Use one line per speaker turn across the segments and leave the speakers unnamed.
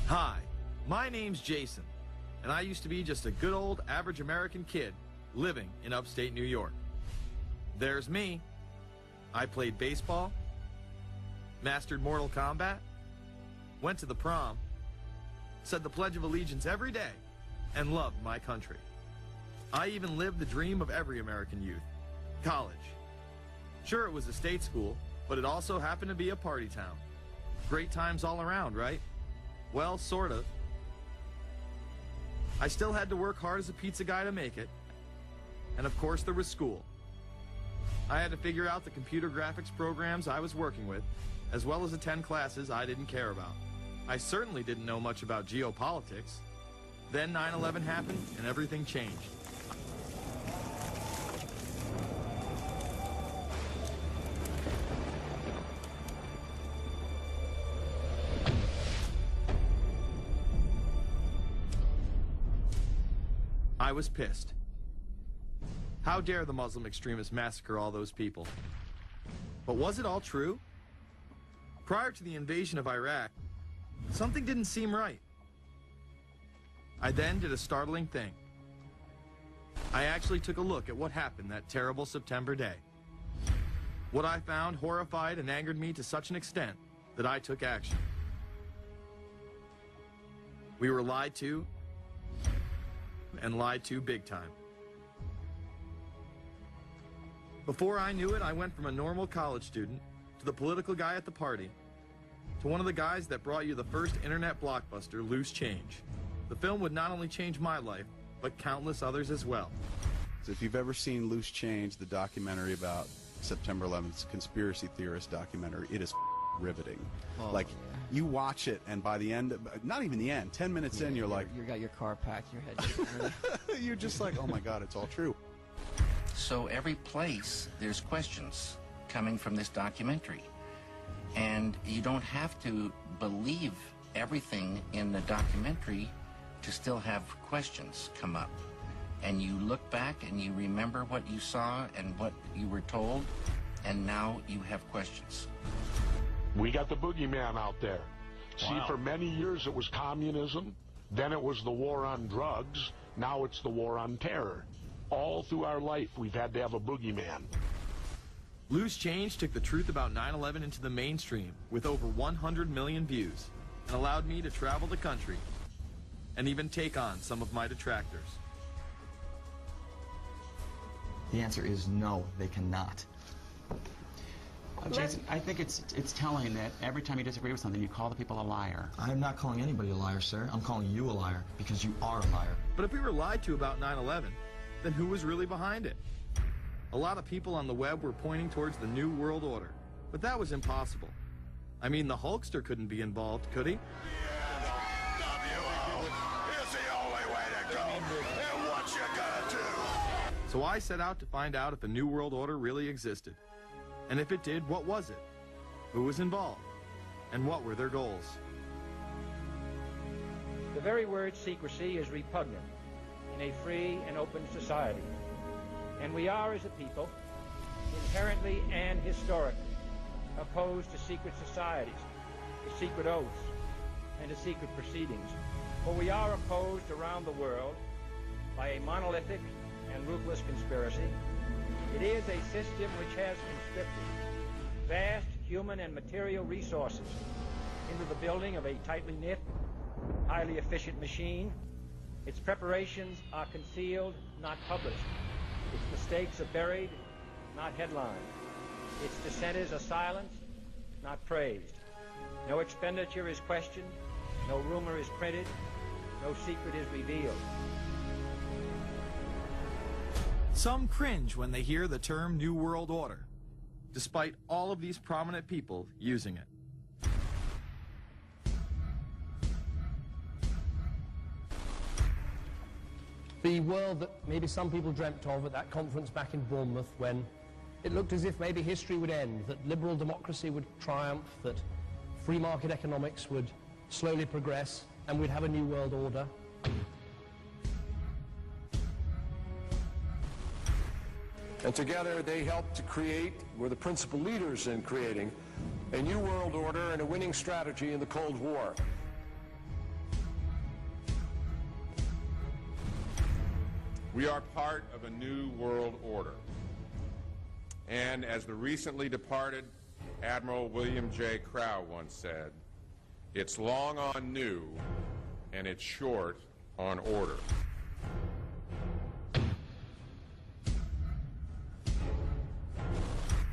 Hi, my name's Jason, and I used to be just a good old average American kid living in upstate New York. There's me. I played baseball, mastered Mortal Kombat, went to the prom, said the Pledge of Allegiance every day, and loved my country. I even lived the dream of every American youth, college. Sure, it was a state school, but it also happened to be a party town. Great times all around, right? Well, sort of. I still had to work hard as a pizza guy to make it. And of course there was school. I had to figure out the computer graphics programs I was working with, as well as attend classes I didn't care about. I certainly didn't know much about geopolitics. Then 9/11 happened and everything changed. I was pissed. How dare the Muslim extremists massacre all those people? But was it all true? Prior to the invasion of Iraq, something didn't seem right. I then did a startling thing. I actually took a look at what happened that terrible September day. What I found horrified and angered me to such an extent that I took action. We were lied to, and lied to big time. Before I knew it, I went from a normal college student to the political guy at the party to one of the guys that brought you the first internet blockbuster, Loose Change. The film would not only change my life, but countless others as well.
So if you've ever seen Loose Change, the documentary about September 11th, conspiracy theorist documentary, it is riveting.
Oh,
like, you watch it, and by the end, not even the end, 10 minutes in, you're like...
You got your car packed, your head...
You're just like, oh my God, it's all true.
So every place, there's questions coming from this documentary. And you don't have to believe everything in the documentary to still have questions come up. And you look back and you remember what you saw and what you were told, and now you have questions.
We got the boogeyman out there.
Wow.
See, for many years it was communism, then it was the war on drugs, now it's the war on terror. All through our life, we've had to have a boogeyman.
Loose Change took the truth about 9/11 into the mainstream with over 100 million views and allowed me to travel the country and even take on some of my detractors.
The answer is no, they cannot. Jason, I think it's telling that every time you disagree with something, you call the people a liar.
I'm not calling anybody a liar, sir. I'm calling you a liar because you are a liar.
But if we were lied to about 9/11, then who was really behind it? A lot of people on the web were pointing towards the New World Order, but that was impossible. I mean, the Hulkster couldn't be involved, could he? So I set out to find out if a New World Order really existed. And if it did, what was it? Who was involved? And what were their goals?
The very word secrecy is repugnant in a free and open society. And we are, as a people, inherently and historically opposed to secret societies, to secret oaths, and to secret proceedings. For we are opposed around the world by a monolithic and ruthless conspiracy. It is a system which has conscripted vast human and material resources into the building of a tightly knit, highly efficient machine. Its preparations are concealed, not published. Its mistakes are buried, not headlined. Its dissenters are silenced, not praised. No expenditure is questioned, no rumor is printed, no secret is revealed.
Some cringe when they hear the term New World Order, despite all of these prominent people using it.
The world that maybe some people dreamt of at that conference back in Bournemouth, when it looked as if maybe history would end, that liberal democracy would triumph, that free market economics would slowly progress, and we'd have a new world order.
And together they helped to create, were the principal leaders in creating, a new world order and a winning strategy in the Cold War.
We are part of a new world order. And as the recently departed Admiral William J. Crowe once said, it's long on new and it's short on order.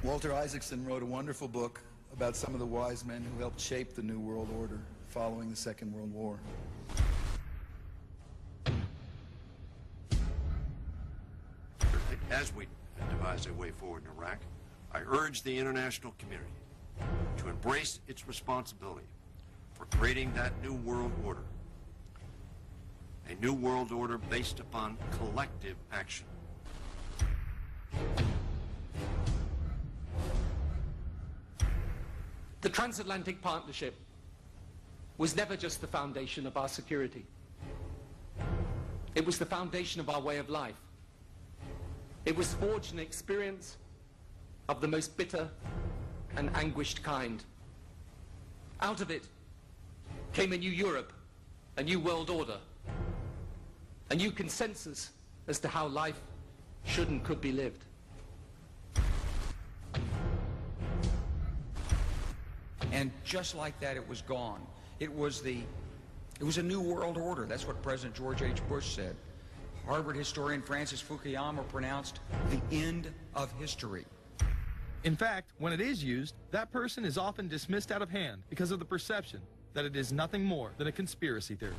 Walter Isaacson wrote a wonderful book about some of the wise men who helped shape the New World Order following the Second World War.
As we devise a way forward in Iraq, I urge the international community to embrace its responsibility for creating that new world order. A new world order based upon collective action.
The transatlantic partnership was never just the foundation of our security. It was the foundation of our way of life. It was forged in experience of the most bitter and anguished kind. Out of it came a new Europe, a new world order, a new consensus as to how life should and could be lived.
And just like that, it was gone. It was a new world order. That's what President George H. Bush said. Harvard historian Francis Fukuyama pronounced the end of history.
In fact, when it is used, that person is often dismissed out of hand because of the perception that it is nothing more than a conspiracy theory.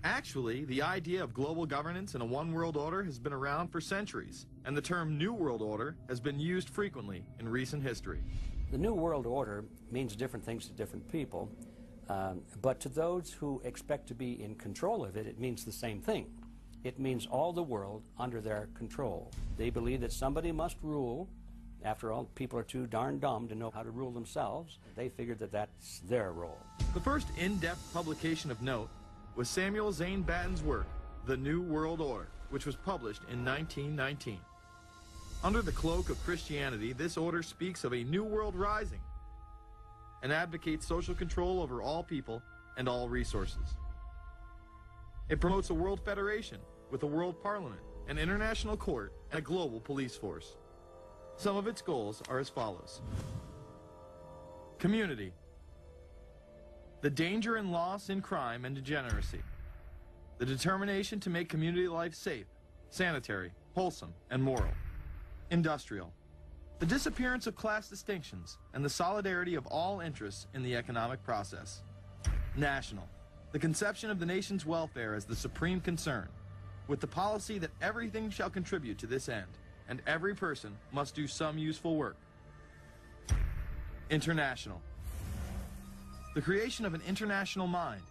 Actually, the idea of global governance and a one world order has been around for centuries, and the term New World Order has been used frequently in recent history.
The New World Order means different things to different people, but to those who expect to be in control of it, it means the same thing. It means all the world under their control. They believe that somebody must rule. After all, people are too darn dumb to know how to rule themselves. They figured that that's their role.
The first in-depth publication of note was Samuel Zane Batten's work, The New World Order, which was published in 1919. Under the cloak of Christianity, this order speaks of a new world rising and advocates social control over all people and all resources. It promotes a world federation with a world parliament, an international court, and a global police force. Some of its goals are as follows. Community. The danger and loss in crime and degeneracy. The determination to make community life safe, sanitary, wholesome, and moral. Industrial. The disappearance of class distinctions and the solidarity of all interests in the economic process. National. The conception of the nation's welfare as the supreme concern, with the policy that everything shall contribute to this end, and every person must do some useful work. International. The creation of an international mind,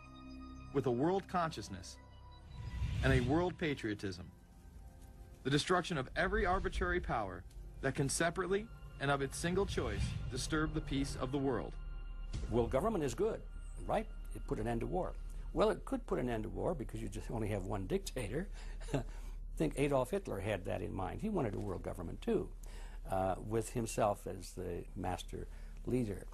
with a world consciousness and a world patriotism. The destruction of every arbitrary power that can separately and of its single choice disturb the peace of the world.
Well, government is good, right? It put an end to war. Well, it could put an end to war because you just only have one dictator. I think Adolf Hitler had that in mind. He wanted a world government too, with himself as the master leader.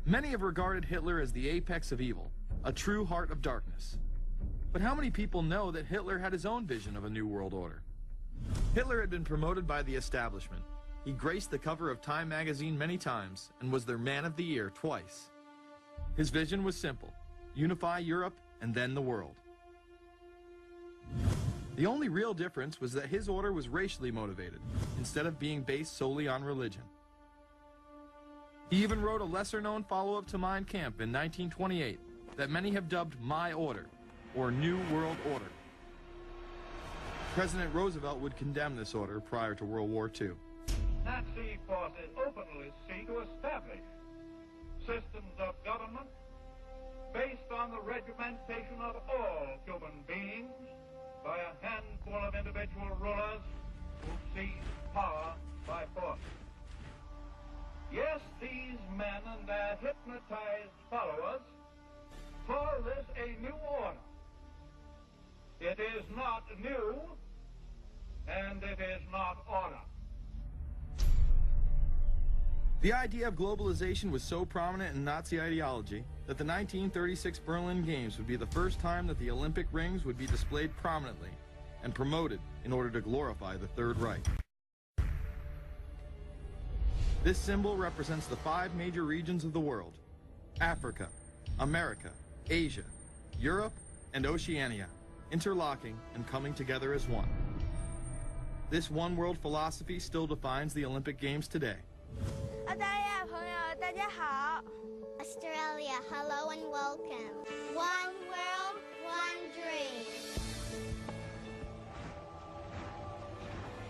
Many have regarded Hitler as the apex of evil, a true heart of darkness. But how many people know that Hitler had his own vision of a new world order? Hitler had been promoted by the establishment. He graced the cover of Time magazine many times and was their Man of the Year twice. His vision was simple: unify Europe and then the world. The only real difference was that his order was racially motivated, instead of being based solely on religion. He even wrote a lesser-known follow-up to Mein Kampf in 1928 that many have dubbed My Order, or New World Order. President Roosevelt would condemn this order prior to World War II.
Nazi forces openly seek to establish systems of government based on the regimentation of all human beings by a handful of individual rulers who seize power by force. Yes, these men and their hypnotized followers call this a new order. It is not new, and it is not order.
The idea of globalization was so prominent in Nazi ideology that the 1936 Berlin Games would be the first time that the Olympic rings would be displayed prominently and promoted in order to glorify the Third Reich. This symbol represents the 5 major regions of the world: Africa, America, Asia, Europe, and Oceania, interlocking and coming together as one. This one world philosophy still defines the Olympic Games today.
Australia, hello and welcome. One world, one dream.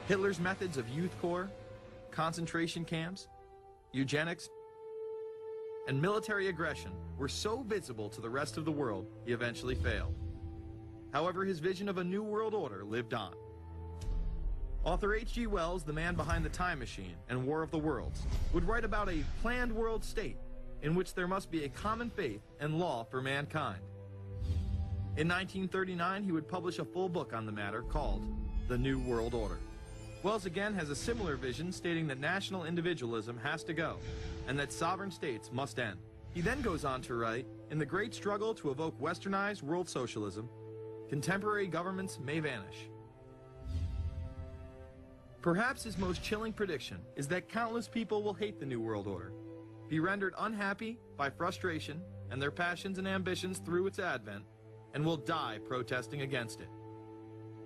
Hitler's methods of youth corps, concentration camps, eugenics, and military aggression were so visible to the rest of the world, he eventually failed. However, his vision of a new world order lived on. Author H.G. Wells, the man behind The Time Machine and War of the Worlds, would write about a planned world state in which there must be a common faith and law for mankind. In 1939, he would publish a full book on the matter called The New World Order. Wells again has a similar vision, stating that national individualism has to go and that sovereign states must end. He then goes on to write, in the great struggle to evoke westernized world socialism, contemporary governments may vanish. Perhaps his most chilling prediction is that countless people will hate the New World Order, be rendered unhappy by frustration and their passions and ambitions through its advent, and will die protesting against it.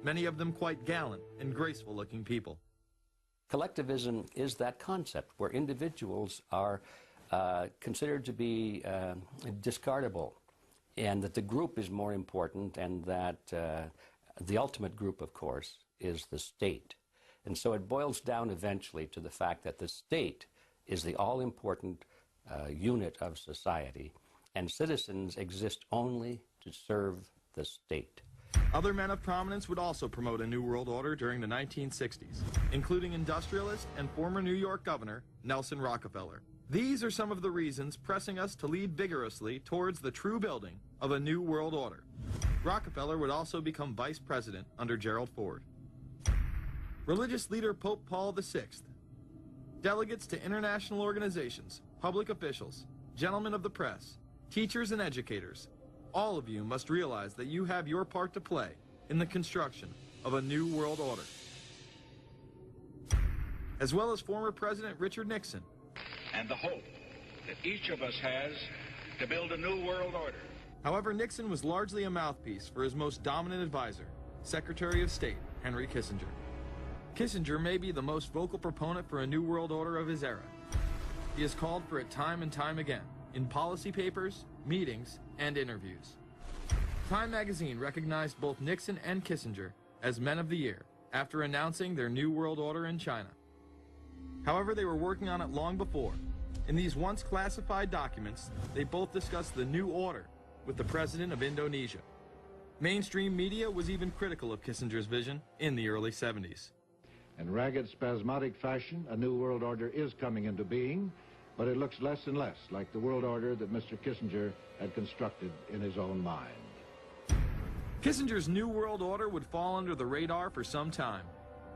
Many of them quite gallant and graceful-looking people.
Collectivism is that concept where individuals are considered to be discardable, and that the group is more important, and that the ultimate group, of course, is the state. And so it boils down eventually to the fact that the state is the all-important unit of society, and citizens exist only to serve the state.
Other men of prominence would also promote a New World Order during the 1960s, including industrialist and former New York Governor Nelson Rockefeller. These are some of the reasons pressing us to lead vigorously towards the true building of a New World Order. Rockefeller would also become vice president under Gerald Ford. Religious leader Pope Paul VI, delegates to international organizations, public officials, gentlemen of the press, teachers and educators, all of you must realize that you have your part to play in the construction of a new world order. As well as former President Richard Nixon.
And the hope that each of us has to build a new world order.
However, Nixon was largely a mouthpiece for his most dominant advisor, Secretary of State Henry Kissinger. Kissinger may be the most vocal proponent for a new world order of his era. He has called for it time and time again, in policy papers, meetings, and interviews. Time magazine recognized both Nixon and Kissinger as Men of the Year after announcing their New World Order in China. However, they were working on it long before. In these once classified documents, they both discussed the new order with the president of Indonesia. Mainstream media was even critical of Kissinger's vision in the early 70s.
In ragged, spasmodic fashion, a new world order is coming into being, but it looks less and less like the world order that Mr. Kissinger had constructed in his own mind.
Kissinger's New World Order would fall under the radar for some time.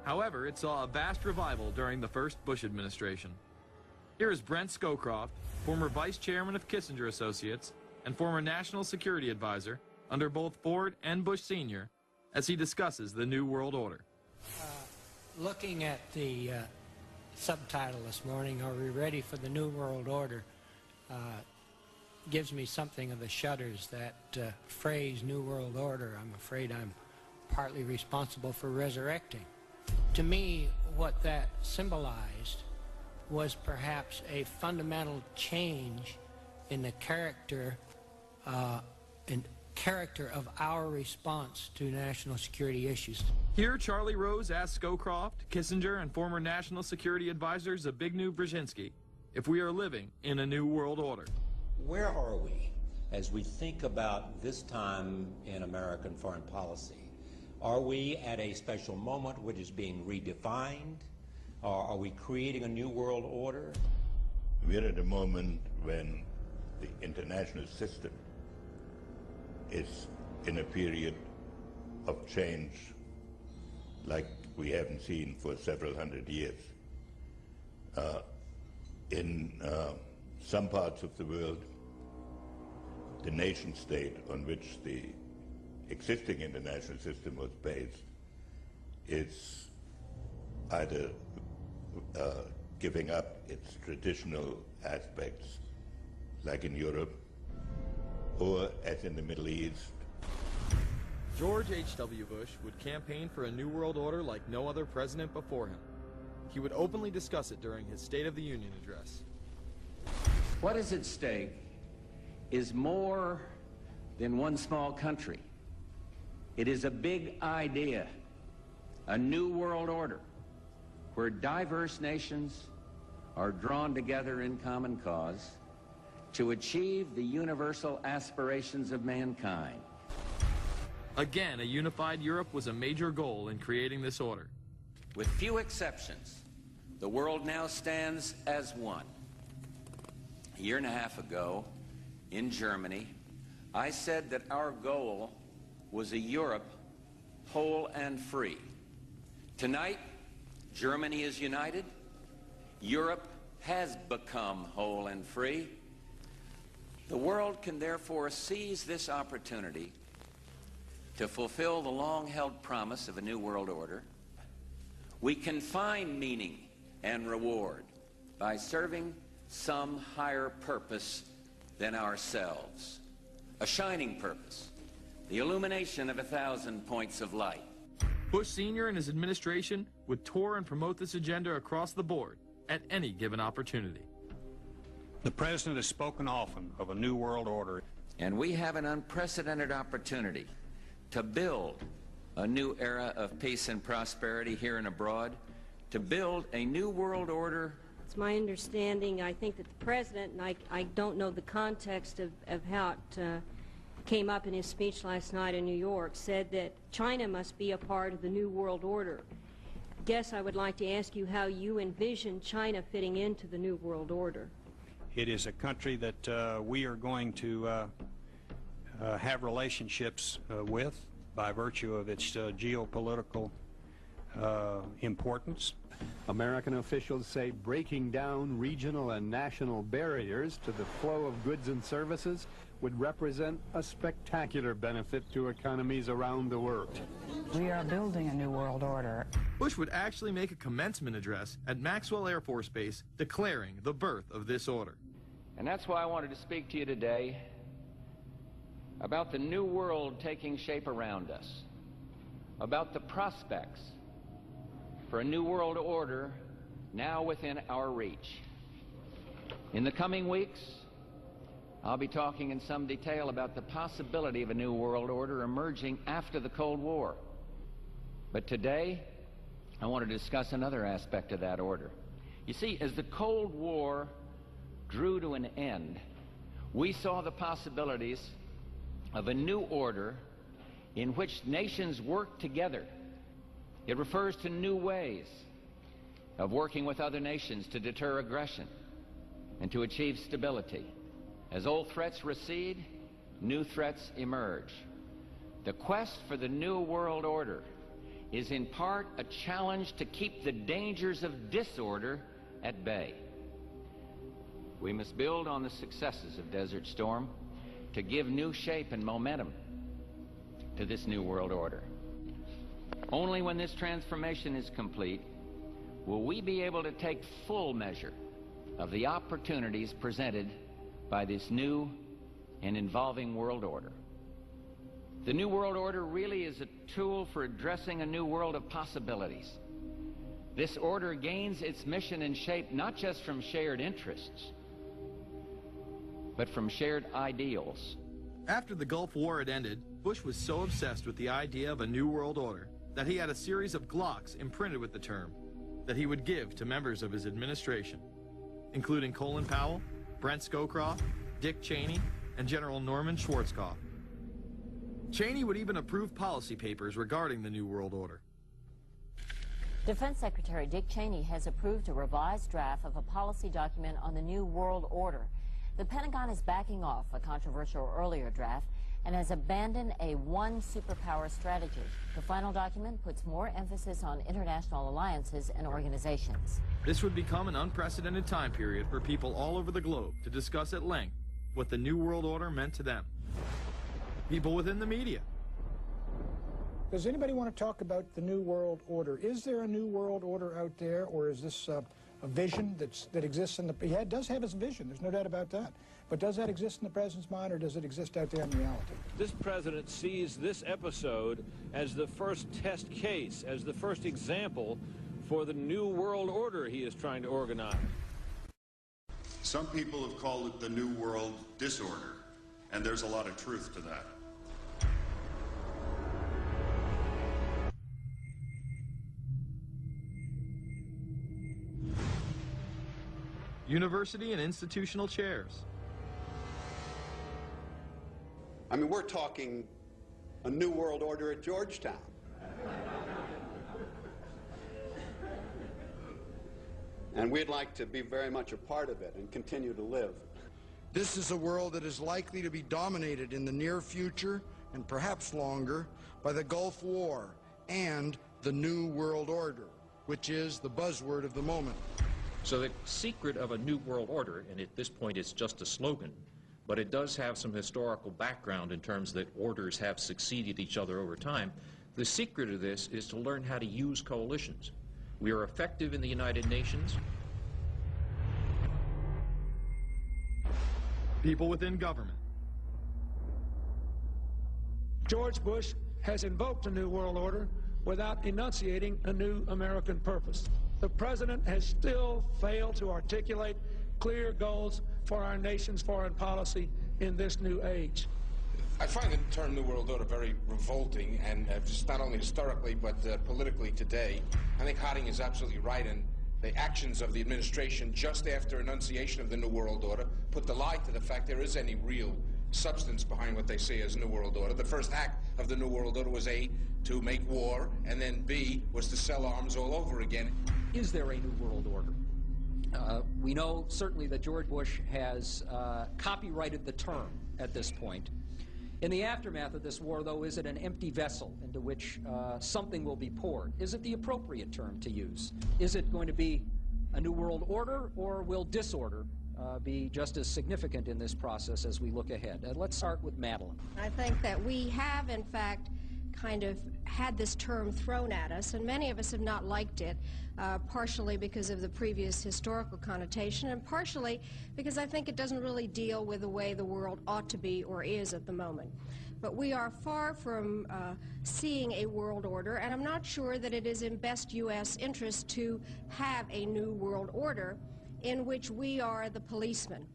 However, it saw a vast revival during the first Bush administration. Here is Brent Scowcroft, former vice chairman of Kissinger Associates and former national security advisor under both Ford and Bush Sr., as he discusses the New World Order.
Looking at the subtitle this morning, Are We Ready for the New World Order, gives me something of the shudders. That phrase, New World Order, I'm afraid I'm partly responsible for resurrecting. To me, what that symbolized was perhaps a fundamental change in the character of our response to national security issues.
Here, Charlie Rose asked Scowcroft, Kissinger, and former national security advisor Zbigniew Brzezinski if we are living in a new world order.
Where are we as we think about this time in American foreign policy? Are we at a special moment which is being redefined? Or are we creating a new world order?
We're at a moment when the international system is in a period of change like we haven't seen for several hundred years. In some parts of the world, the nation state on which the existing international system was based is either giving up its traditional aspects, like in Europe, or as in the Middle East.
George H.W. Bush would campaign for a new world order like no other president before him. He would openly discuss it during his State of the Union address.
What is at stake is more than one small country. It is a big idea, a new world order, where diverse nations are drawn together in common cause to achieve the universal aspirations of mankind.
Again, a unified Europe was a major goal in creating this order.
With few exceptions, the world now stands as one. A year and a half ago, in Germany, I said that our goal was a Europe whole and free. Tonight, Germany is united. Europe has become whole and free. The world can therefore seize this opportunity to fulfill the long-held promise of a new world order. We can find meaning and reward by serving some higher purpose than ourselves. A shining purpose, the illumination of 1,000 points of light.
Bush Sr. and his administration would tour and promote this agenda across the board at any given opportunity.
The President has spoken often of a new world order.
And we have an unprecedented opportunity to build a new era of peace and prosperity here and abroad, to build a new world order.
It's my understanding, I think, that the President, and I don't know the context of how it came up in his speech last night in New York, said that China must be a part of the new world order. I guess I would like to ask you how you envision China fitting into the new world order.
It is a country that we are going to have relationships with by virtue of its geopolitical importance.
American officials say breaking down regional and national barriers to the flow of goods and services would represent a spectacular benefit to economies around the world.
We are building a new world order.
Bush would actually make a commencement address at Maxwell Air Force Base declaring the birth of this order.
And that's why I wanted to speak to you today about the new world taking shape around us, about the prospects for a new world order now within our reach. In the coming weeks, I'll be talking in some detail about the possibility of a new world order emerging after the Cold War. But today, I want to discuss another aspect of that order. You see, as the Cold War drew to an end, we saw the possibilities of a new order in which nations work together. It refers to new ways of working with other nations to deter aggression and to achieve stability. As old threats recede, new threats emerge. The quest for the new world order is in part a challenge to keep the dangers of disorder at bay. We must build on the successes of Desert Storm to give new shape and momentum to this new world order. Only when this transformation is complete will we be able to take full measure of the opportunities presented by this new and involving world order. The new world order really is a tool for addressing a new world of possibilities. This order gains its mission and shape not just from shared interests, but from shared ideals.
After the Gulf War had ended, Bush was so obsessed with the idea of a new world order that he had a series of Glocks imprinted with the term that he would give to members of his administration, including Colin Powell, Brent Scowcroft, Dick Cheney, and General Norman Schwarzkopf. Cheney would even approve policy papers regarding the New World Order.
Defense Secretary Dick Cheney has approved a revised draft of a policy document on the New World Order. The Pentagon is backing off a controversial earlier draft and has abandoned a one superpower strategy. The final document puts more emphasis on international alliances and organizations.
This would become an unprecedented time period for people all over the globe to discuss at length what the New World Order meant to them. People within the media,
Does anybody want to talk about the New World Order? Is there a New World Order out there, or is this a vision that exists in the... Yeah, it does have its vision, there's no doubt about that. But does that exist in the president's mind, or does it exist out there in reality?
This president sees this episode as the first test case, as the first example for the New World Order he is trying to organize.
Some people have called it the New World Disorder, and there's a lot of truth to that.
University and institutional chairs.
I mean, we're talking a New World Order at Georgetown. And we'd like to be very much a part of it and continue to live.
This is a world that is likely to be dominated in the near future, and perhaps longer, by the Gulf War and the New World Order, which is the buzzword of the moment.
So the secret of a New World Order, and at this point it's just a slogan, but it does have some historical background in terms that orders have succeeded each other over time. The secret of this is to learn how to use coalitions. We are effective in the United Nations.
People within government.
George Bush has invoked a New World Order without enunciating a new American purpose. The president has still failed to articulate clear goals for our nation's foreign policy in this new age.
I find the term New World Order very revolting, and just not only historically but politically today. I think Harding is absolutely right, and the actions of the administration just after enunciation of the New World Order put the lie to the fact there is any real substance behind what they say as New World Order. The first act of the New World Order was A, to make war, and then B, was to sell arms all over again.
Is there a New World Order? We know certainly that George Bush has copyrighted the term at this point. In the aftermath of this war, though, is it an empty vessel into which something will be poured? Is it the appropriate term to use? Is it going to be a New World Order, or will disorder be just as significant in this process as we look ahead? Let's start with Madeline.
I think that we have, in fact, kind of had this term thrown at us, and many of us have not liked it, partially because of the previous historical connotation, and partially because I think it doesn't really deal with the way the world ought to be or is at the moment. But we are far from seeing a world order, and I'm not sure that it is in best U.S. interest to have a new world order in which we are the policeman.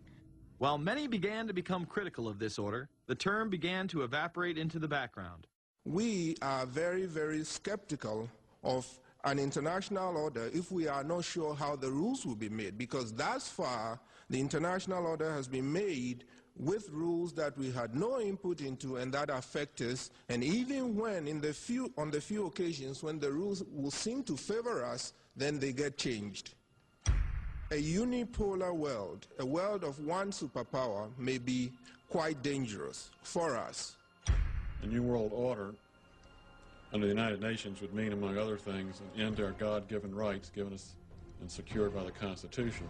While many began to become critical of this order, the term began to evaporate into the background.
We are very, very skeptical of an international order if we are not sure how the rules will be made, because thus far the international order has been made with rules that we had no input into and that affect us, and even when on the few occasions when the rules will seem to favor us, then they get changed. A unipolar world, a world of one superpower, may be quite dangerous for us.
The New World Order under the United Nations would mean, among other things, an end to our God-given rights given us and secured by the Constitution.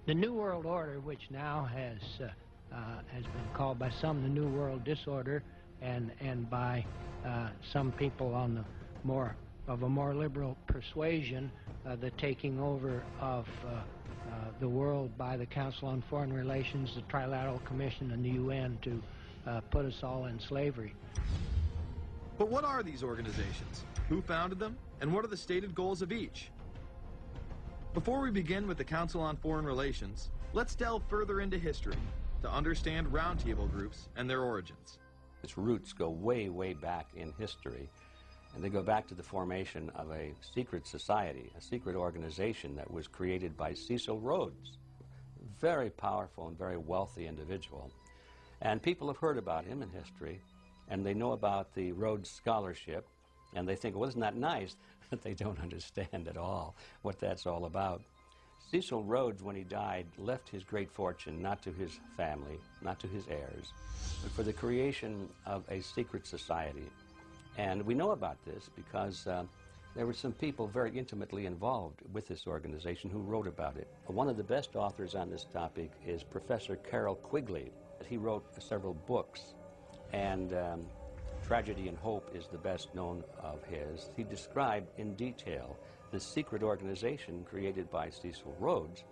The New World Order, which now has been called by some the New World Disorder, and by some people on the more liberal persuasion, the taking over of the world by the Council on Foreign Relations, the Trilateral Commission, and the UN to put us all in slavery.
But what are these organizations? Who founded them? And what are the stated goals of each? Before we begin with the Council on Foreign Relations, let's delve further into history to understand roundtable groups and their origins.
Its roots go way, way back in history, and they go back to the formation of a secret society, a secret organization that was created by Cecil Rhodes, a very powerful and very wealthy individual. And people have heard about him in history, and they know about the Rhodes Scholarship, and they think, well, isn't that nice? But they don't understand at all what that's all about. Cecil Rhodes, when he died, left his great fortune not to his family, not to his heirs, but for the creation of a secret society. And we know about this because there were some people very intimately involved with this organization who wrote about it. One of the best authors on this topic is Professor Carroll Quigley. He wrote several books, and Tragedy and Hope is the best known of his. He described in detail the secret organization created by Cecil Rhodes,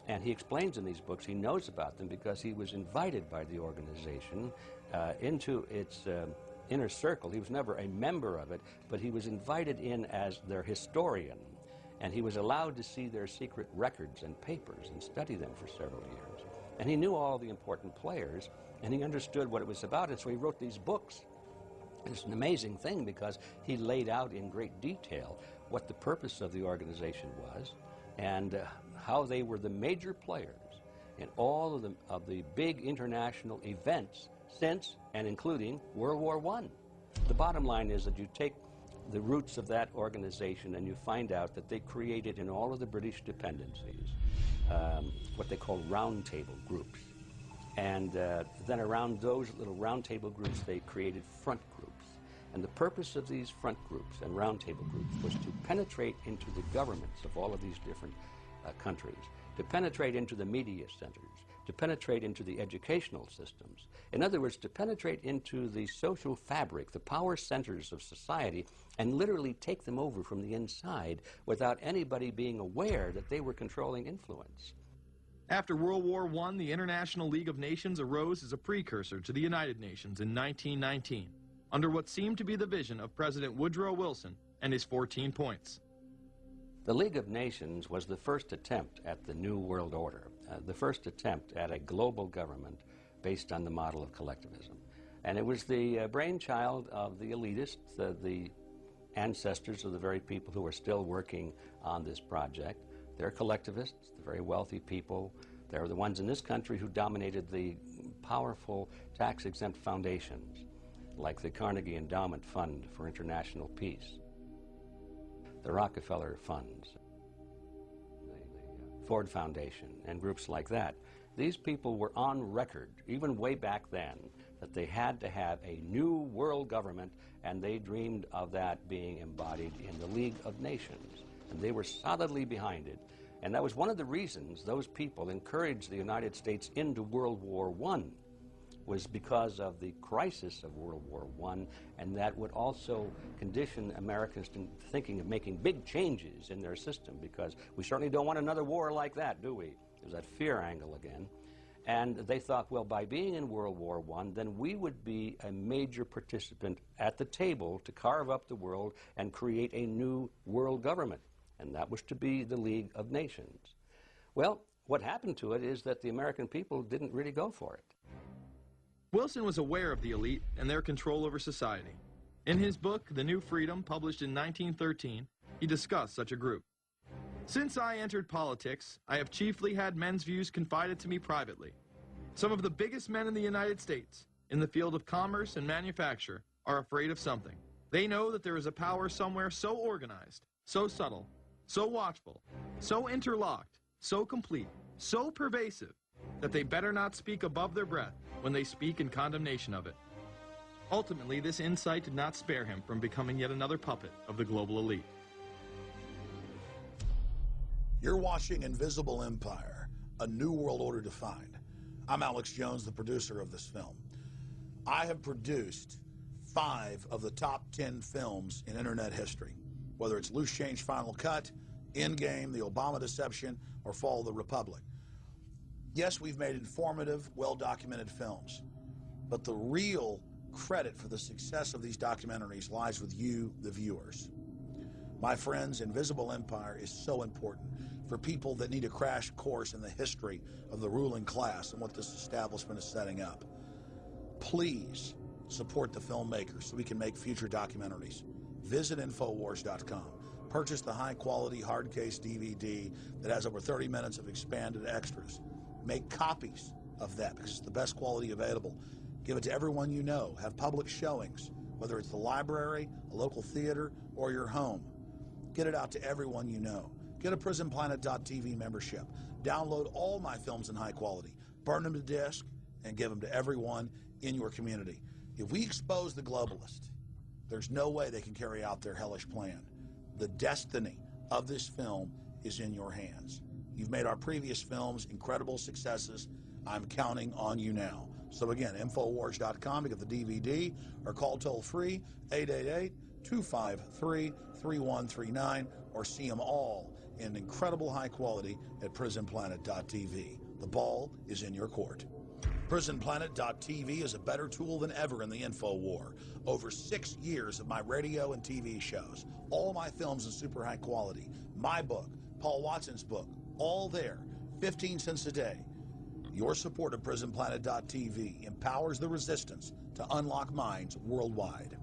and he explains in these books he knows about them because he was invited by the organization into its inner circle. He was never a member of it, but he was invited in as their historian, and he was allowed to see their secret records and papers and study them for several years. And he knew all the important players, and he understood what it was about, and so he wrote these books. It's an amazing thing because he laid out in great detail what the purpose of the organization was and how they were the major players in all of the big international events since and including World War I. The bottom line is that you take the roots of that organization and you find out that they created in all of the British dependencies what they call roundtable groups. And then around those little roundtable groups, they created front groups. And the purpose of these front groups and roundtable groups was to penetrate into the governments of all of these different countries, to penetrate into the media centers, to penetrate into the educational systems. In other words, to penetrate into the social fabric, the power centers of society, and literally take them over from the inside without anybody being aware that they were controlling influence.
After World War I, the International League of Nations arose as a precursor to the United Nations in 1919, under what seemed to be the vision of President Woodrow Wilson and his 14 points.
The League of Nations was the first attempt at the New World Order, the first attempt at a global government based on the model of collectivism. And it was the brainchild of the elitists, the ancestors of the very people who are still working on this project. They're collectivists, the very wealthy people. They're the ones in this country who dominated the powerful tax-exempt foundations, like the Carnegie Endowment Fund for International Peace, the Rockefeller Funds, the Ford Foundation, and groups like that. These people were on record, even way back then, that they had to have a new world government, and they dreamed of that being embodied in the League of Nations. And they were solidly behind it. And that was one of the reasons those people encouraged the United States into World War I, was because of the crisis of World War I, and that would also condition Americans to thinking of making big changes in their system, because we certainly don't want another war like that, do we? There's that fear angle again. And they thought, well, by being in World War I, then we would be a major participant at the table to carve up the world and create a new world government. And that was to be the League of Nations. Well, what happened to it is that the American people didn't really go for it.
Wilson was aware of the elite and their control over society. In his book, The New Freedom, published in 1913, he discussed such a group. Since I entered politics, I have chiefly had men's views confided to me privately. Some of the biggest men in the United States, in the field of commerce and manufacture, are afraid of something. They know that there is a power somewhere so organized, so subtle, so watchful, so interlocked, so complete, so pervasive, that they better not speak above their breath when they speak in condemnation of it. Ultimately, this insight did not spare him from becoming yet another puppet of the global elite.
You're watching Invisible Empire, A New World Order Defined. I'm Alex Jones, the producer of this film. I have produced 5 of the top 10 films in internet history, whether it's Loose Change Final Cut, Endgame, The Obama Deception, or Fall of the Republic. Yes, we've made informative, well-documented films, but the real credit for the success of these documentaries lies with you, the viewers. My friends, Invisible Empire is so important for people that need a crash course in the history of the ruling class and what this establishment is setting up. Please support the filmmakers so we can make future documentaries. Visit Infowars.com. Purchase the high-quality hard case DVD that has over 30 minutes of expanded extras. Make copies of that because it's the best quality available. Give it to everyone you know. Have public showings, whether it's the library, a local theater, or your home. Get it out to everyone you know. Get a PrisonPlanet.tv membership. Download all my films in high quality. Burn them to disk and give them to everyone in your community. If we expose the globalists, there's no way they can carry out their hellish plan. The destiny of this film is in your hands. You've made our previous films incredible successes. I'm counting on you now. So again, Infowars.com to get the DVD, or call toll-free 888-253-3139, or see them all in incredible high quality at prisonplanet.tv. The ball is in your court. PrisonPlanet.tv is a better tool than ever in the info war. Over 6 years of my radio and TV shows, all my films in super high quality, my book, Paul Watson's book, all there, 15 cents a day. Your support of PrisonPlanet.tv empowers the resistance to unlock minds worldwide.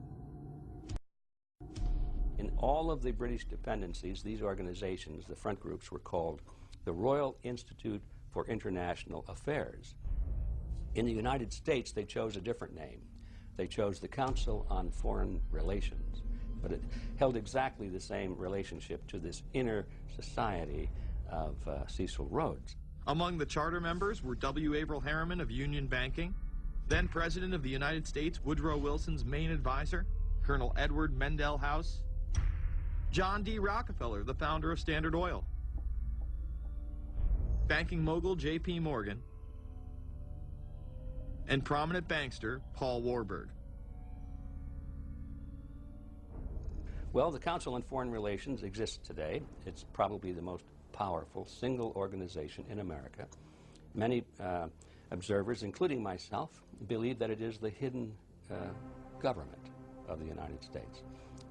In all of the British dependencies, these organizations, the front groups, were called the Royal Institute for International Affairs. In the United States, they chose a different name. They chose the Council on Foreign Relations, but it held exactly the same relationship to this inner society of Cecil Rhodes.
Among the charter members were W. Averell Harriman of Union Banking, then President of the United States Woodrow Wilson's main advisor, Colonel Edward Mendell House, John D. Rockefeller, the founder of Standard Oil, banking mogul J.P. Morgan, and prominent bankster Paul Warburg.
Well, the Council on Foreign Relations exists today. It's probably the most powerful single organization in America. Many observers, including myself, believe that it is the hidden government of the United States.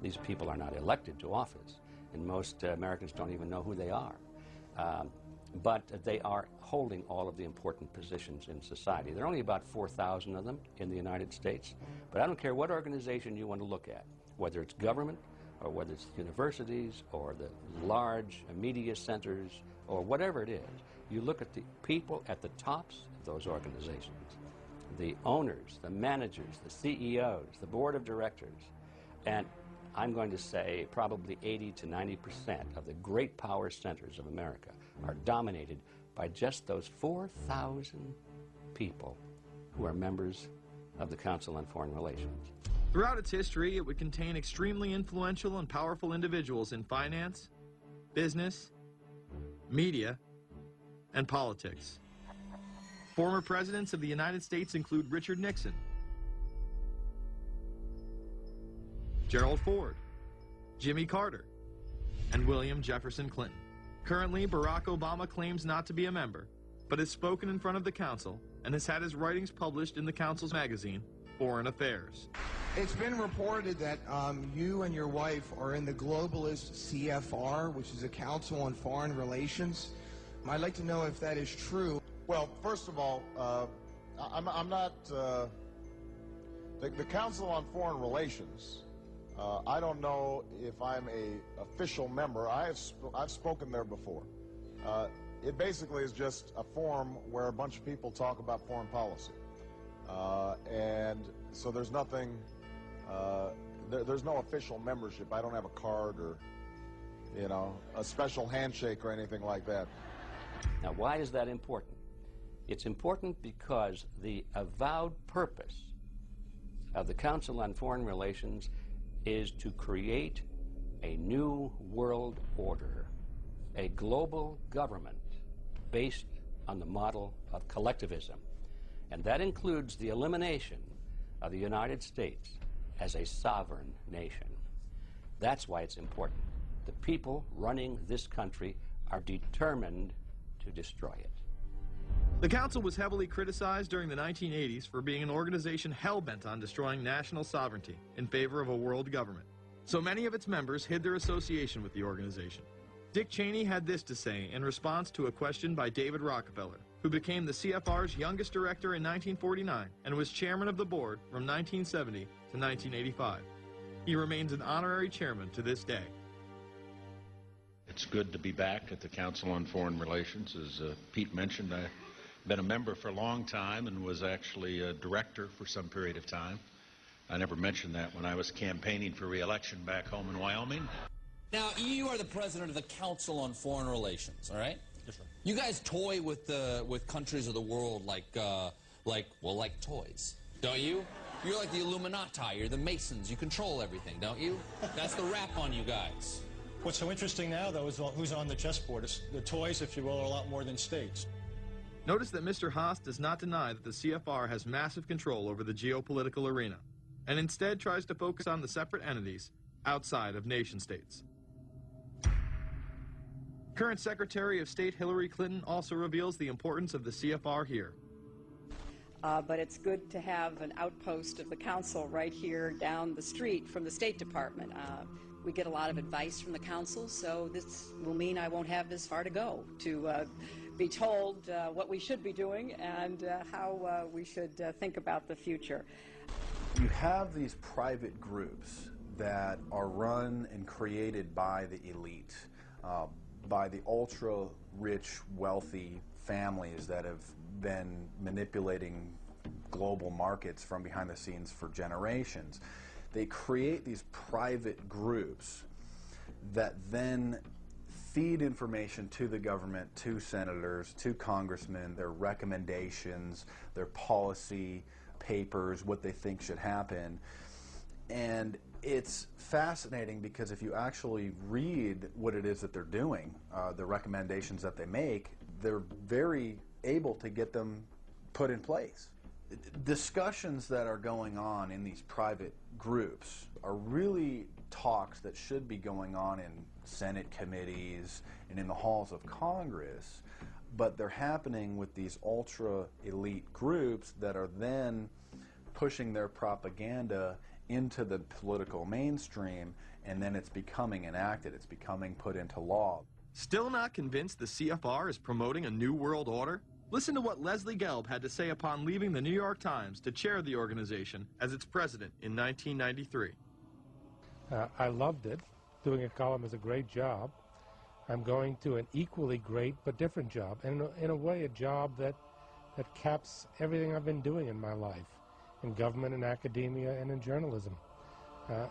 These people are not elected to office, and most Americans don't even know who they are. But they are holding all of the important positions in society. There are only about 4,000 of them in the United States, but I don't care what organization you want to look at, whether it's government, or whether it's universities, or the large media centers, or whatever it is. You look at the people at the tops of those organizations, the owners, the managers, the CEOs, the board of directors, and I'm going to say probably 80 to 90% of the great power centers of America are dominated by just those 4,000 people who are members of the Council on Foreign Relations.
Throughout its history, it would contain extremely influential and powerful individuals in finance, business, media, and politics. Former presidents of the United States include Richard Nixon, Gerald Ford, Jimmy Carter, and William Jefferson Clinton. Currently, Barack Obama claims not to be a member, but has spoken in front of the Council and has had his writings published in the Council's magazine, Foreign Affairs.
It's been reported that you and your wife are in the globalist CFR, which is a Council on Foreign Relations. I'd like to know if that is true.
Well, first of all, I'm not... the Council on Foreign Relations, I don't know if I'm an official member. I've spoken there before. It basically is just a forum where a bunch of people talk about foreign policy. And so there's nothing, there's no official membership. I don't have a card or, you know, a special handshake or anything like that.
Now, why is that important? It's important because the avowed purpose of the Council on Foreign Relations is to create a new world order, a global government based on the model of collectivism. And that includes the elimination of the United States as a sovereign nation. That's why it's important. The people running this country are determined to destroy it.
The Council was heavily criticized during the 1980s for being an organization hell-bent on destroying national sovereignty in favor of a world government. So many of its members hid their association with the organization. Dick Cheney had this to say in response to a question by David Rockefeller, who became the CFR's youngest director in 1949 and was chairman of the board from 1970 to 1985. He remains an honorary chairman to this day.
It's good to be back at the Council on Foreign Relations. As Pete mentioned, I've been a member for a long time and was actually a director for some period of time. I never mentioned that when I was campaigning for re-election back home in Wyoming.
Now, you are the president of the Council on Foreign Relations, all right? Yes, sir. You guys toy with countries of the world like toys, don't you? You're like the Illuminati, you're the Masons, you control everything, don't you? That's the rap on you guys.
What's so interesting now, though, is who's on the chessboard. The toys, if you will, are a lot more than states.
Notice that Mr. Haas does not deny that the CFR has massive control over the geopolitical arena, and instead tries to focus on the separate entities outside of nation-states. Current Secretary of State Hillary Clinton also reveals the importance of the CFR here.
But it's good to have an outpost of the council right here down the street from the State Department. We get a lot of advice from the council, so this will mean I won't have this far to go to be told what we should be doing and how we should think about the future.
You have these private groups that are run and created by the elite, by the ultra-rich, wealthy families that have been manipulating global markets from behind the scenes for generations. They create these private groups that then feed information to the government, to senators, to congressmen, their recommendations, their policy papers, what they think should happen. And it's fascinating because if you actually read what it is that they're doing, the recommendations that they make, they're very able to get them put in place. Discussions that are going on in these private groups are really talks that should be going on in Senate committees and in the halls of Congress, but they're happening with these ultra-elite groups that are then pushing their propaganda into the political mainstream, and then it's becoming enacted, it's becoming put into law.
Still not convinced the CFR is promoting a new world order? Listen to what Leslie Gelb had to say upon leaving the New York Times to chair the organization as its president in 1993.
I loved it. Doing a column is a great job. I'm going to an equally great but different job, and in a way a job that caps everything I've been doing in my life, in government, in academia, and in journalism.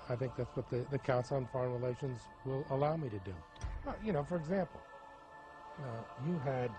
I think that's what the Council on Foreign Relations will allow me to do. You know, for example, you had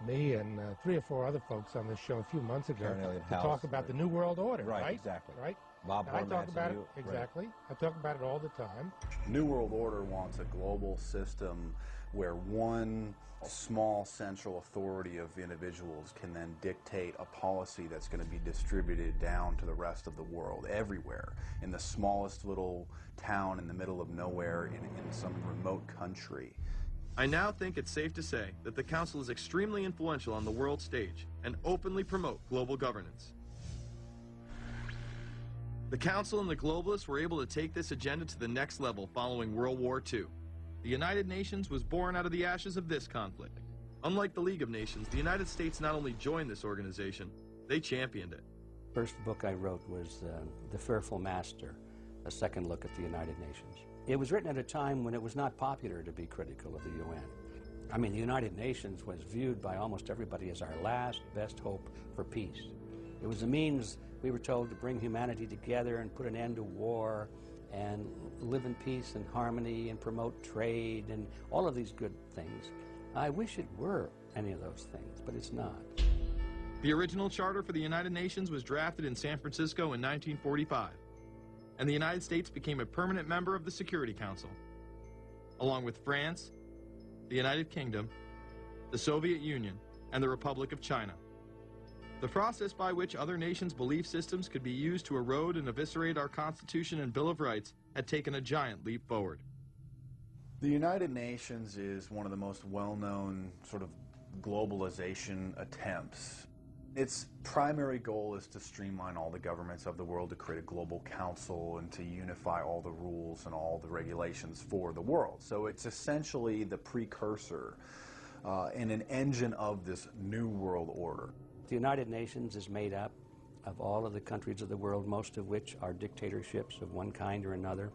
me and 3 or 4 other folks on this show a few months ago to talk about the New World Order, right?
Exactly.
Right?
Bob
I talk
Hormats
about
and
it,
you,
exactly.
right.
I talk about it all the time.
New World Order wants a global system where one small central authority of individuals can then dictate a policy that's going to be distributed down to the rest of the world, everywhere, in the smallest little town in the middle of nowhere in some remote country.
I now think it's safe to say that the Council is extremely influential on the world stage and openly promote global governance. The Council and the globalists were able to take this agenda to the next level following World War II. The United Nations was born out of the ashes of this conflict. Unlike the League of Nations, the United States not only joined this organization, they championed it.
First book I wrote was The Fearful Master, a second look at the United Nations. It was written at a time when it was not popular to be critical of the UN. I mean, the United Nations was viewed by almost everybody as our last best hope for peace. It was a means, we were told, to bring humanity together and put an end to war and live in peace and harmony and promote trade and all of these good things. I wish it were any of those things, but it's not.
The original charter for the United Nations was drafted in San Francisco in 1945, and the United States became a permanent member of the Security Council, along with France, the United Kingdom, the Soviet Union, and the Republic of China. The process by which other nations' belief systems could be used to erode and eviscerate our Constitution and Bill of Rights had taken a giant leap forward.
The United Nations is one of the most well-known sort of globalization attempts. Its primary goal is to streamline all the governments of the world, to create a global council and to unify all the rules and all the regulations for the world. So it's essentially the precursor and an engine of this new world order.
The United Nations is made up of all of the countries of the world, most of which are dictatorships of one kind or another.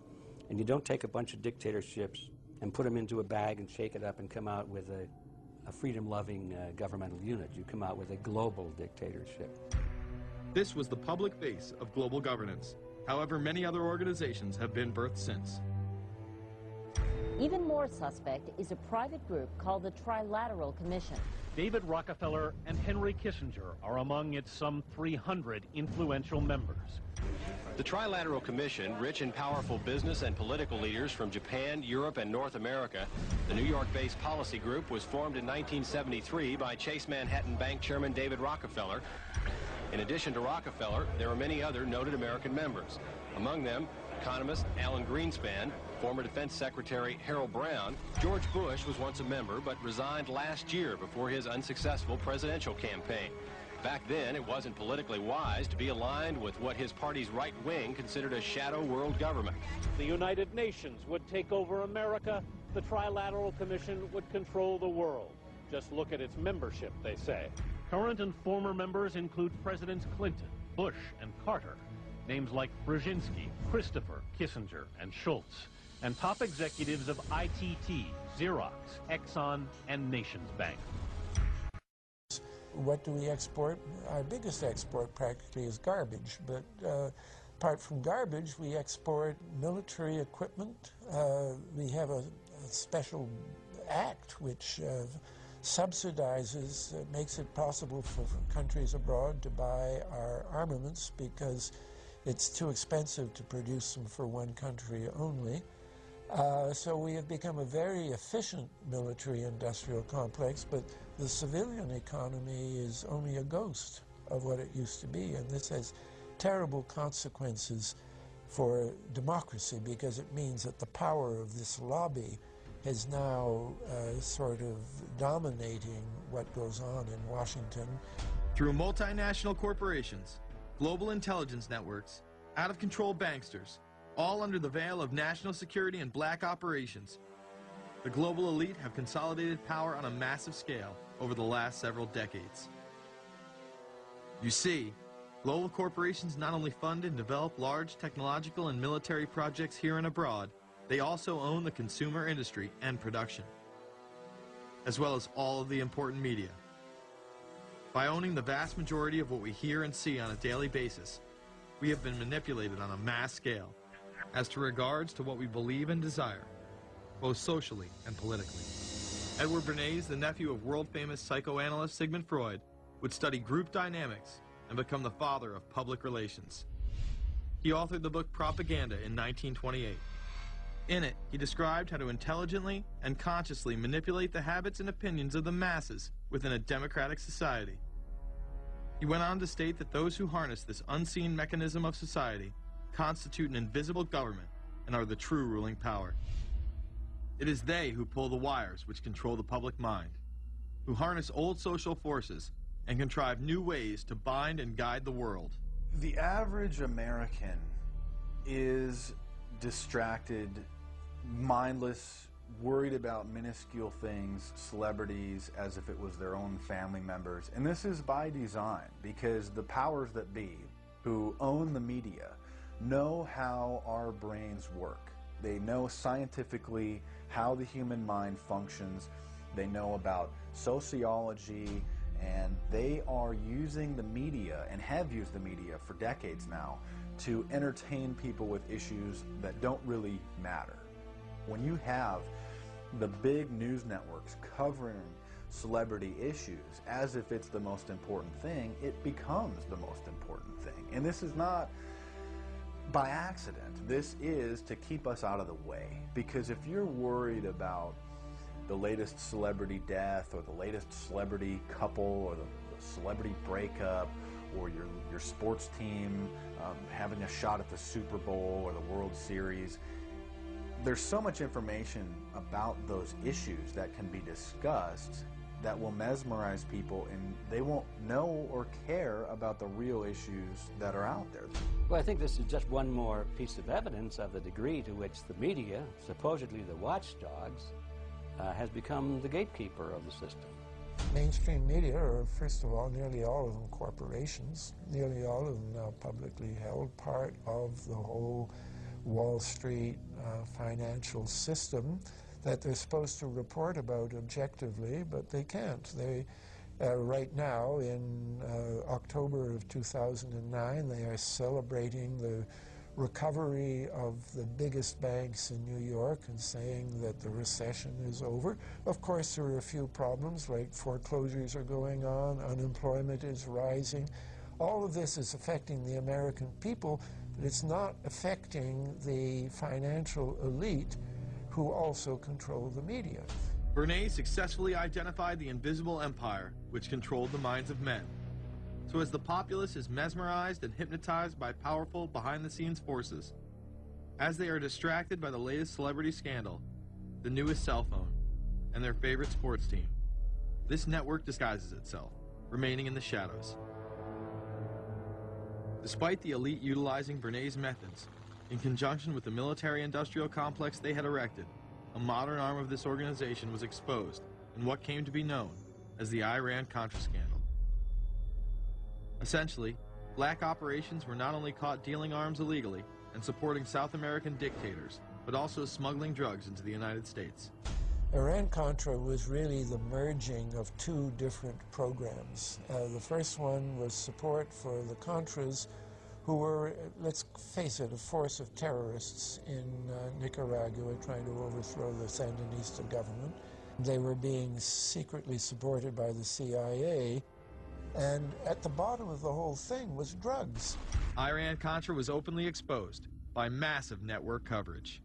And you don't take a bunch of dictatorships and put them into a bag and shake it up and come out with a freedom-loving governmental unit. You come out with a global dictatorship.
This was the public face of global governance. However, many other organizations have been birthed since.
Even more suspect is a private group called the Trilateral Commission.
David Rockefeller and Henry Kissinger are among its some 300 influential members.
The Trilateral Commission, rich in powerful business and political leaders from Japan, Europe, and North America, the New York-based policy group was formed in 1973 by Chase Manhattan Bank Chairman David Rockefeller. In addition to Rockefeller, there are many other noted American members. Among them, economist Alan Greenspan, former Defense Secretary Harold Brown. George Bush was once a member but resigned last year before his unsuccessful presidential campaign. Back then, it wasn't politically wise to be aligned with what his party's right wing considered a shadow world government.
The United Nations would take over America. The Trilateral Commission would control the world. Just look at its membership, they say. Current and former members include Presidents Clinton, Bush, and Carter. Names like Brzezinski, Christopher, Kissinger, and Schultz. And top executives of ITT, Xerox, Exxon, and Nations Bank.
What do we export? Our biggest export practically is garbage, but apart from garbage, we export military equipment. We have a special act which subsidizes, makes it possible for countries abroad to buy our armaments because it's too expensive to produce them for one country only. So we have become a very efficient military-industrial complex, but the civilian economy is only a ghost of what it used to be, and this has terrible consequences for democracy because it means that the power of this lobby is now sort of dominating what goes on in Washington.
Through multinational corporations, global intelligence networks, out-of-control banksters, all under the veil of national security and black operations, the global elite have consolidated power on a massive scale over the last several decades. You see, global corporations not only fund and develop large technological and military projects here and abroad, they also own the consumer industry and production, as well as all of the important media. By owning the vast majority of what we hear and see on a daily basis, we have been manipulated on a mass scale as to regards to what we believe and desire, both socially and politically. Edward Bernays, the nephew of world-famous psychoanalyst Sigmund Freud, would study group dynamics and become the father of public relations. He authored the book Propaganda in 1928. In it, he described how to intelligently and consciously manipulate the habits and opinions of the masses within a democratic society. He went on to state that those who harness this unseen mechanism of society constitute an invisible government and are the true ruling power. It is they who pull the wires which control the public mind, who harness old social forces and contrive new ways to bind and guide the world.
The average American is distracted, mindless, worried about minuscule things, celebrities, as if it was their own family members. And this is by design, because the powers that be, who own the media, know how our brains work. They know scientifically how the human mind functions. They know about sociology, and they are using the media, and have used the media for decades now, to entertain people with issues that don't really matter. When you have the big news networks covering celebrity issues as if it's the most important thing, it becomes the most important thing. And this is not by accident. This is to keep us out of the way. Because if you're worried about the latest celebrity death or the latest celebrity couple or the celebrity breakup or your sports team having a shot at the Super Bowl or the World Series, there's so much information about those issues that can be discussed that will mesmerize people, and they won't know or care about the real issues that are out there.
Well, I think this is just one more piece of evidence of the degree to which the media, supposedly the watchdogs, has become the gatekeeper of the system.
Mainstream media are, first of all, nearly all of them corporations, nearly all of them now publicly held, part of the whole Wall Street financial system that they're supposed to report about objectively, but they can't. They, right now, in October of 2009, they are celebrating the recovery of the biggest banks in New York and saying that the recession is over. Of course, there are a few problems, like foreclosures are going on, unemployment is rising. All of this is affecting the American people, but it's not affecting the financial elite who also control the media.
Bernays successfully identified the invisible empire which controlled the minds of men. So as the populace is mesmerized and hypnotized by powerful behind-the-scenes forces, as they are distracted by the latest celebrity scandal, the newest cell phone, and their favorite sports team, this network disguises itself, remaining in the shadows. Despite the elite utilizing Bernays' methods, in conjunction with the military-industrial complex they had erected, a modern arm of this organization was exposed in what came to be known as the Iran-Contra scandal. Essentially, black operations were not only caught dealing arms illegally and supporting South American dictators, but also smuggling drugs into the United States.
Iran-Contra was really the merging of two different programs. The first one was support for the Contras, who were, let's face it, a force of terrorists in Nicaragua trying to overthrow the Sandinista government. They were being secretly supported by the CIA, and at the bottom of the whole thing was drugs.
Iran-Contra was openly exposed by massive network coverage.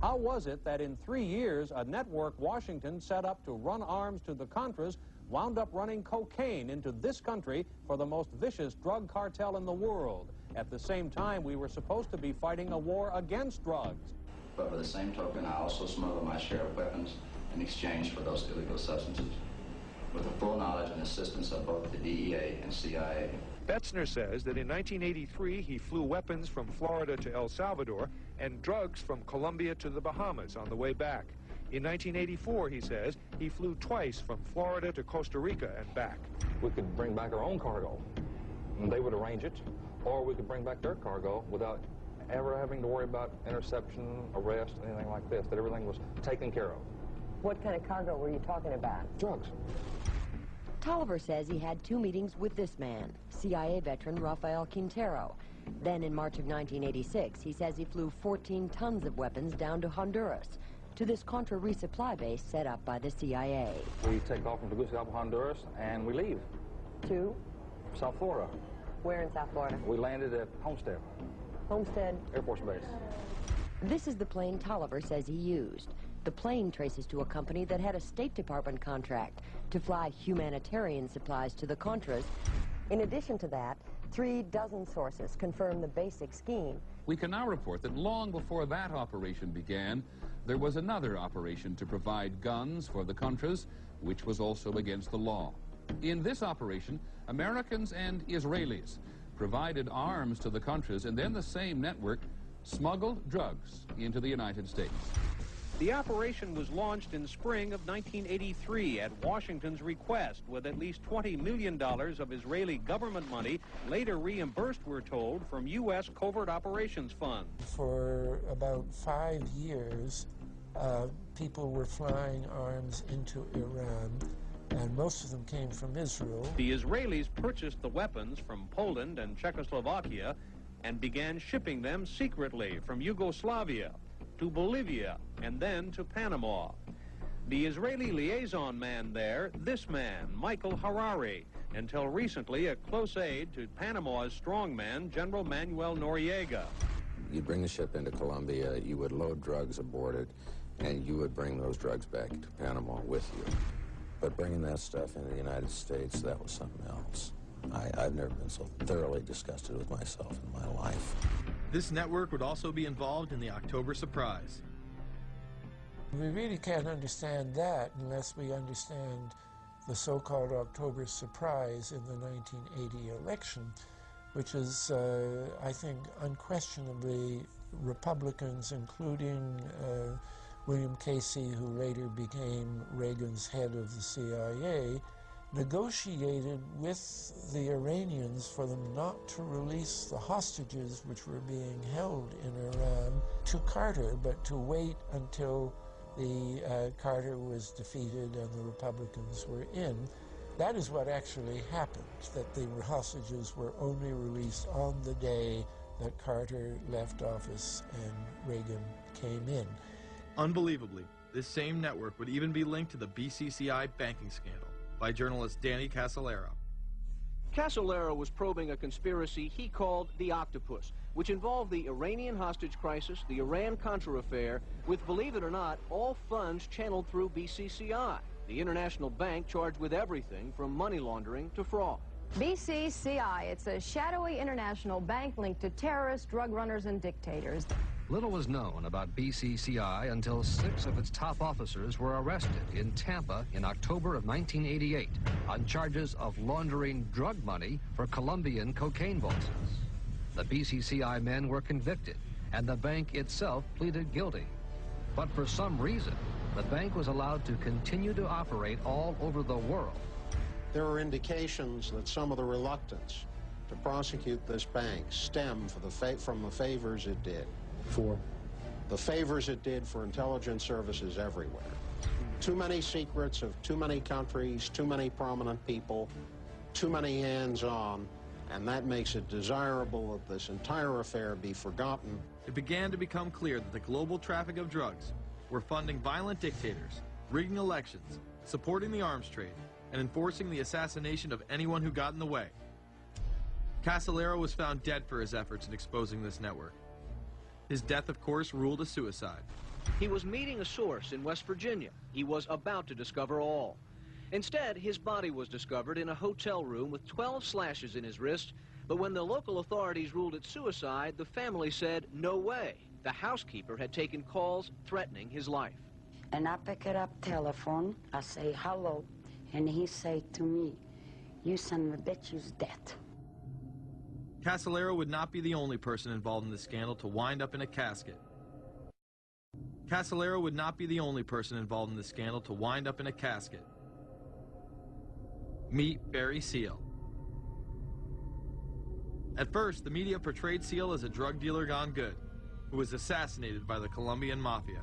How was it that in 3 years, a network Washington set up to run arms to the Contras wound up running cocaine into this country for the most vicious drug cartel in the world? At the same time, we were supposed to be fighting a war against drugs.
But by the same token, I also smuggle my share of weapons in exchange for those illegal substances, with the full knowledge and assistance of both the DEA and CIA.
Betzner says that in 1983, he flew weapons from Florida to El Salvador and drugs from Colombia to the Bahamas on the way back. In 1984, he says, he flew twice from Florida to Costa Rica and back.
We could bring back our own cargo, and they would arrange it, or we could bring back their cargo without ever having to worry about interception, arrest, anything like this, that everything was taken care of.
What kind of cargo were you talking about?
Drugs.
Tolliver says he had 2 meetings with this man, CIA veteran Rafael Quintero. Then in March of 1986, he says he flew 14 tons of weapons down to Honduras, to this Contra resupply base set up by the CIA.
We take off from Tegucigalpa, Honduras, and we leave.
To?
South Florida.
Where in South Florida?
We landed at Homestead.
Homestead?
Air Force Base.
This is the plane Tolliver says he used. The plane traces to a company that had a State Department contract to fly humanitarian supplies to the Contras. In addition to that, 3 dozen sources confirm the basic scheme.
We can now report that long before that operation began, there was another operation to provide guns for the Contras, which was also against the law. In this operation, Americans and Israelis provided arms to the Contras, and then the same network smuggled drugs into the United States.
The operation was launched in spring of 1983 at Washington's request, with at least $20 million of Israeli government money later reimbursed, we're told, from U.S. Covert Operations Fund.
For about 5 years, people were flying arms into Iran, and most of them came from Israel.
The Israelis purchased the weapons from Poland and Czechoslovakia and began shipping them secretly from Yugoslavia to Bolivia, and then to Panama. The Israeli liaison man there, this man, Michael Harari, until recently a close aide to Panama's strongman, General Manuel Noriega.
You'd bring the ship into Colombia, you would load drugs aboard it, and you would bring those drugs back to Panama with you. But bringing that stuff into the United States, that was something else. I've never been so thoroughly disgusted with myself in my life.
This network would also be involved in the October surprise.
We really can't understand that unless we understand the so-called October surprise in the 1980 election, which is, I think, unquestionably Republicans, including William Casey, who later became Reagan's head of the CIA, negotiated with the Iranians for them not to release the hostages which were being held in Iran to Carter, but to wait until the Carter was defeated and the Republicans were in. That is what actually happened, that the hostages were only released on the day that Carter left office and Reagan came in.
Unbelievably, this same network would even be linked to the BCCI banking scandal by journalist Danny Casolaro.
Casolaro was probing a conspiracy he called the Octopus, which involved the Iranian hostage crisis, the Iran-Contra affair, with, believe it or not, all funds channeled through BCCI, the international bank charged with everything from money laundering to fraud.
BCCI, it's a shadowy international bank linked to terrorists, drug runners, and dictators.
Little was known about BCCI until 6 of its top officers were arrested in Tampa in October of 1988 on charges of laundering drug money for Colombian cocaine bosses. The BCCI men were convicted, and the bank itself pleaded guilty. But for some reason, the bank was allowed to continue to operate all over the world.
There are indications that some of the reluctance to prosecute this bank stem from the favors it did.
For?
The favors it did for intelligence services everywhere. Too many secrets of too many countries, too many prominent people, too many hands-on, and that makes it desirable that this entire affair be forgotten.
It began to become clear that the global traffic of drugs were funding violent dictators, rigging elections, supporting the arms trade, and enforcing the assassination of anyone who got in the way. Casolaro was found dead for his efforts in exposing this network. His death, of course, ruled a suicide.
He was meeting a source in West Virginia. He was about to discover all. Instead, his body was discovered in a hotel room with 12 slashes in his wrist, but when the local authorities ruled it suicide, the family said, no way. The housekeeper had taken calls threatening his life.
And I pick it up telephone, I say hello, and he say to me, you son of a bitch, you's dead.
Casolaro would not be the only person involved in this scandal to wind up in a casket. Casolaro would not be the only person involved in this scandal to wind up in a casket. Meet Barry Seal. At first, the media portrayed Seal as a drug dealer gone good, who was assassinated by the Colombian mafia.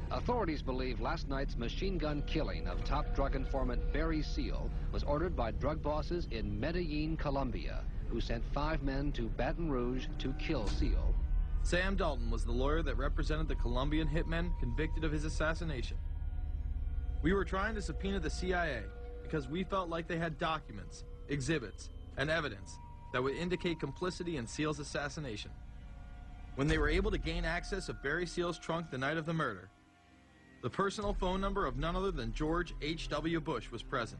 Authorities believe last night's machine gun killing of top drug informant Barry Seal was ordered by drug bosses in Medellin, Colombia, who sent 5 men to Baton Rouge to kill Seal.
Sam Dalton was the lawyer that represented the Colombian hitmen convicted of his assassination. We were trying to subpoena the CIA because we felt like they had documents, exhibits, and evidence that would indicate complicity in Seal's assassination. When they were able to gain access of Barry Seal's trunk the night of the murder, the personal phone number of none other than George H.W. Bush was present.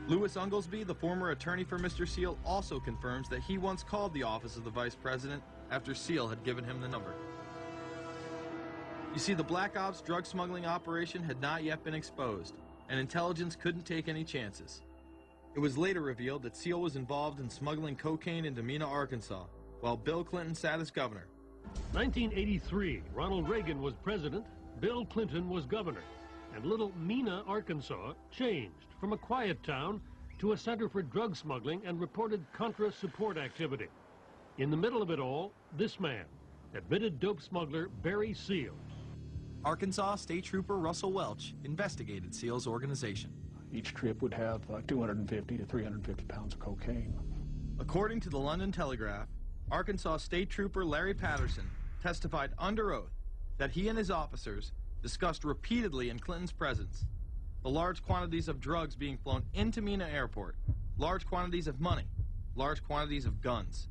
Louis Unglesby, the former attorney for Mr. Seal, also confirms that he once called the office of the vice president after Seal had given him the number. You see, the Black Ops drug smuggling operation had not yet been exposed, and intelligence couldn't take any chances. It was later revealed that Seal was involved in smuggling cocaine into Mena, Arkansas, while Bill Clinton sat as governor.
1983, Ronald Reagan was president, Bill Clinton was governor, and little Mena, Arkansas changed from a quiet town to a center for drug smuggling and reported Contra support activity. In the middle of it all, this man, admitted dope smuggler Barry Seal.
Arkansas State Trooper Russell Welch investigated Seal's organization.
Each trip would have 250 to 350 pounds of cocaine.
According to the London Telegraph, Arkansas State Trooper Larry Patterson testified under oath that he and his officers discussed repeatedly in Clinton's presence the large quantities of drugs being flown into Mena Airport, large quantities of money, large quantities of guns.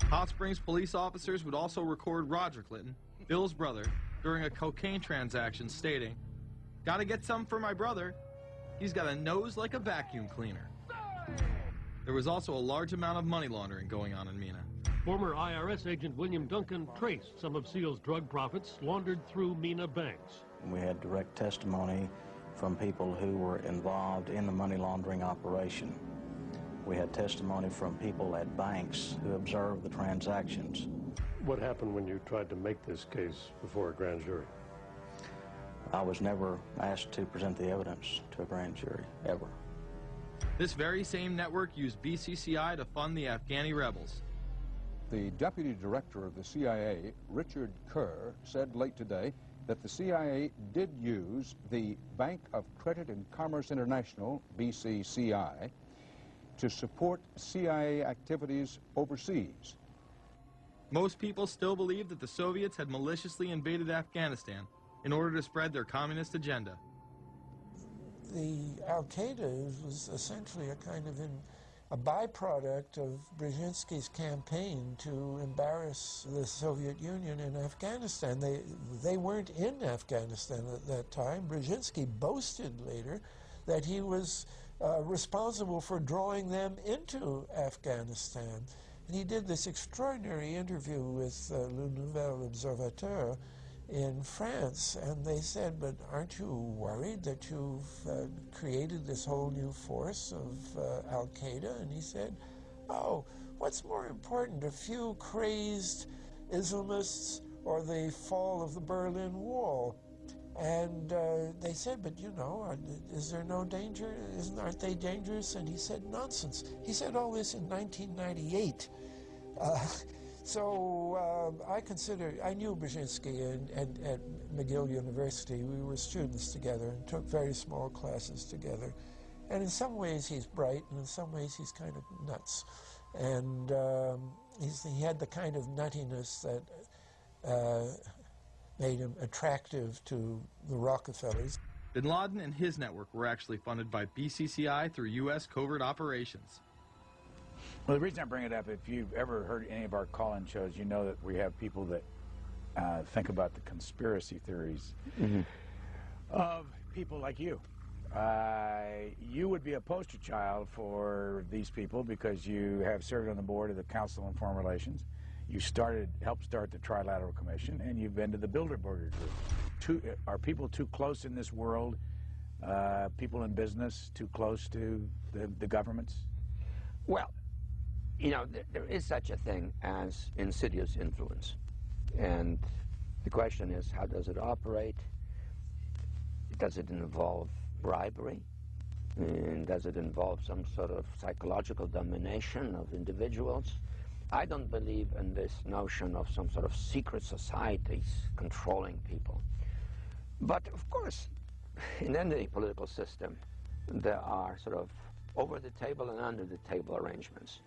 Hot Springs police officers would also record Roger Clinton, Bill's brother, during a cocaine transaction stating, "Gotta get some for my brother. He's got a nose like a vacuum cleaner." There was also a large amount of money laundering going on in Mena.
Former IRS agent William Duncan traced some of Seal's drug profits laundered through Mena banks.
We had direct testimony from people who were involved in the money laundering operation. We had testimony from people at banks who observed the transactions.
What happened when you tried to make this case before a grand jury?
I was never asked to present the evidence to a grand jury, ever.
This very same network used BCCI to fund the Afghani rebels.
The deputy director of the CIA, Richard Kerr, said late today that the CIA did use the Bank of Credit and Commerce International, BCCI, to support CIA activities overseas.
Most people still believe that the Soviets had maliciously invaded Afghanistan in order to spread their communist agenda.
Al-Qaeda was essentially a kind of a byproduct of Brzezinski's campaign to embarrass the Soviet Union in Afghanistan. They weren't in Afghanistan at that time. Brzezinski boasted later that he was responsible for drawing them into Afghanistan. And he did this extraordinary interview with le nouvel observateur in France, and they said, but aren't you worried that you've created this whole new force of Al-Qaeda? And he said, oh, what's more important, a few crazed Islamists or the fall of the Berlin Wall? And they said, but you know, is there no danger? Aren't they dangerous? And he said, nonsense. He said all this in 1998. So I knew Brzezinski at McGill University. We were students together and took very small classes together. And in some ways he's bright, and in some ways he's kind of nuts. And he had the kind of nuttiness that made him attractive to the Rockefellers.
Bin Laden and his network were actually funded by BCCI through U.S. covert operations.
Well, the reason I bring it up, if you've ever heard any of our call-in shows, you know that we have people that think about the conspiracy theories of people like you. You would be a poster child for these people because you have served on the board of the Council on Foreign Relations. You helped start the Trilateral Commission, and you've been to the Bilderberger Group. Are people too close in this world, people in business, too close to the governments?
Well, you know, there is such a thing as insidious influence. And the question is, how does it operate? Does it involve bribery? And does it involve some sort of psychological domination of individuals? I don't believe in this notion of some sort of secret societies controlling people. But of course, in any political system, there are sort of over-the-table and under-the-table arrangements.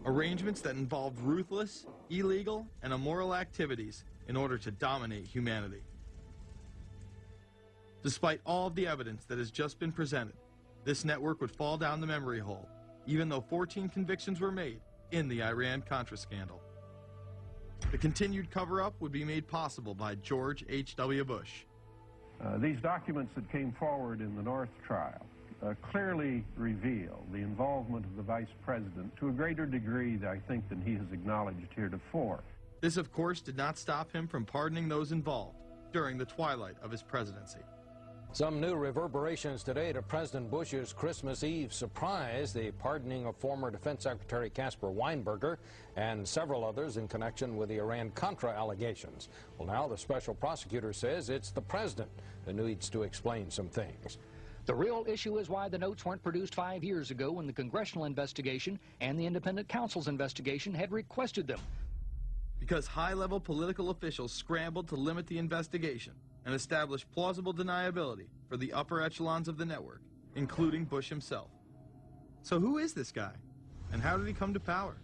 Arrangements that involved ruthless, illegal, and immoral activities in order to dominate humanity. Despite all of the evidence that has just been presented, this network would fall down the memory hole, even though 14 convictions were made in the Iran-Contra scandal. The continued cover-up would be made possible by George H.W. Bush.
These documents that came forward in the North trial clearly reveal the involvement of the Vice President to a greater degree, I think, than he has acknowledged heretofore.
This, of course, did not stop him from pardoning those involved during the twilight of his presidency.
Some new reverberations today to President Bush's Christmas Eve surprise, the pardoning of former Defense Secretary Caspar Weinberger and several others in connection with the Iran-Contra allegations. Well, now the special prosecutor says it's the president who needs to explain some things.
The real issue is why the notes weren't produced 5 years ago when the congressional investigation and the independent counsel's investigation had requested them.
Because high-level political officials scrambled to limit the investigation and establish plausible deniability for the upper echelons of the network, including Bush himself. So who is this guy, and how did he come to power?